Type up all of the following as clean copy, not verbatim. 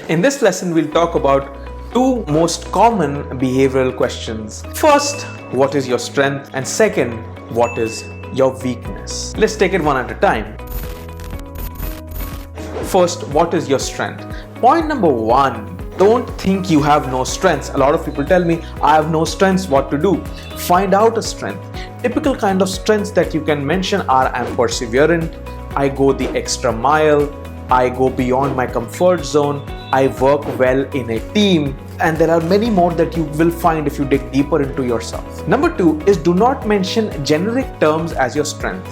In this lesson, we'll talk about two most common behavioral questions. First, what is your strength? And second, what is your weakness? Let's take it one at a time. First, what is your strength? Point number one, don't think you have no strengths. A lot of people tell me, I have no strengths, what to do? Find out a strength. Typical kind of strengths that you can mention are I'm perseverant, I go the extra mile, I go beyond my comfort zone, I work well in a team, and there are many more that you will find if you dig deeper into yourself. Number two is do not mention generic terms as your strength.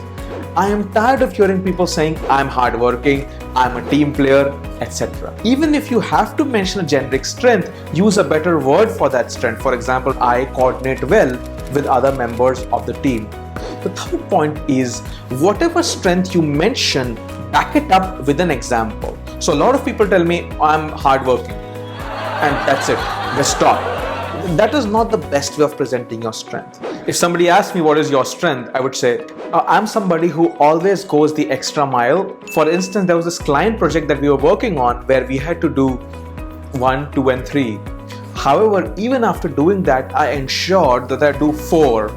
I am tired of hearing people saying I'm hardworking, I'm a team player, etc. Even if you have to mention a generic strength, use a better word for that strength. For example, I coordinate well with other members of the team. The third point is whatever strength you mention, back it up with an example. So a lot of people tell me I'm hardworking and that's it, just stop. That is not the best way of presenting your strength. If somebody asks me what is your strength, I would say I'm somebody who always goes the extra mile. For instance, there was this client project that we were working on where we had to do 1, 2 and 3. However, even after doing that, I ensured that I do 4.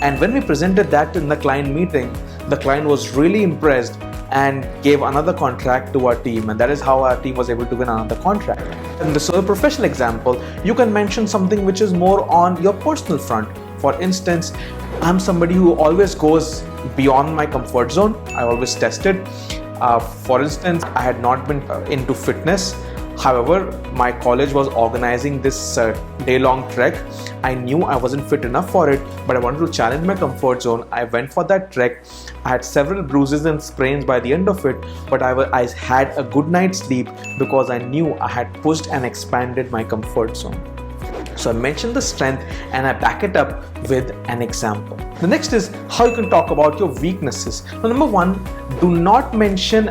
And when we presented that in the client meeting, the client was really impressed and gave another contract to our team, and that is how our team was able to win another contract. In the professional example, you can mention something which is more on your personal front. For instance, I'm somebody who always goes beyond my comfort zone. I always tested. For instance, I had not been into fitness. However, my college was organizing this day-long trek. I knew I wasn't fit enough for it, but I wanted to challenge my comfort zone. I went for that trek. I had several bruises and sprains by the end of it, but I had a good night's sleep because I knew I had pushed and expanded my comfort zone. So I mentioned the strength and I back it up with an example. The next is how you can talk about your weaknesses. Now, number one, do not mention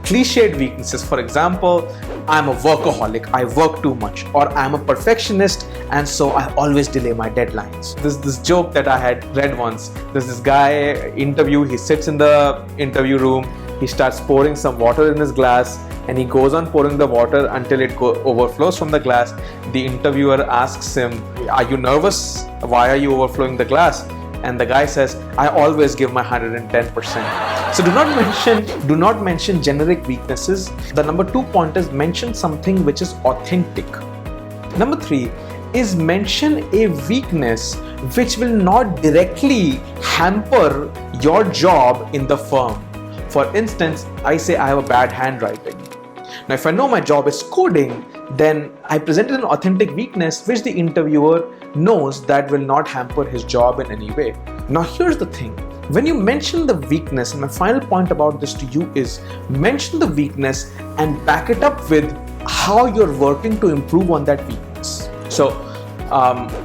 cliched weaknesses. For example, I'm a workaholic, I work too much, or I'm a perfectionist and so I always delay my deadlines. There's this joke that I had read once. There's this guy interview, he sits in the interview room, he starts pouring some water in his glass and he goes on pouring the water until it overflows from the glass. The interviewer asks him, are you nervous? Why are you overflowing the glass? And the guy says, I always give my 110%. So do not mention generic weaknesses. The number 2 point is mention something which is authentic. Number 3 is mention a weakness which will not directly hamper your job in the firm. For instance, I say I have a bad handwriting. Now, if I know my job is coding, then I presented an authentic weakness which the interviewer knows that will not hamper his job in any way. Now, here's the thing. When you mention the weakness, and my final point about this to you is mention the weakness and back it up with how you're working to improve on that weakness. So,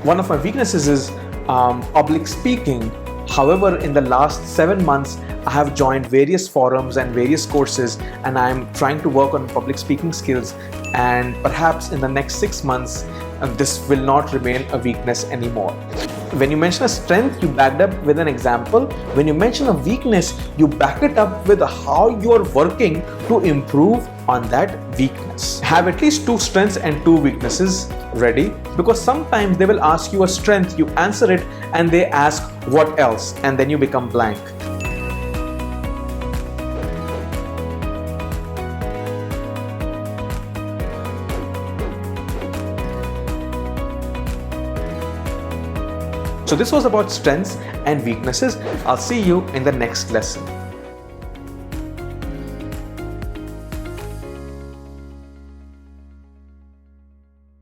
one of my weaknesses is public speaking. However, in the last 7 months, I have joined various forums and various courses and I'm trying to work on public speaking skills, and perhaps in the next 6 months this will not remain a weakness anymore. When you mention a strength, you back it up with an example. When you mention a weakness, you back it up with how you are working to improve on that weakness. Have at least 2 strengths and 2 weaknesses ready, because sometimes they will ask you a strength, you answer it and they ask what else, and then you become blank. So this was about strengths and weaknesses. I'll see you in the next lesson.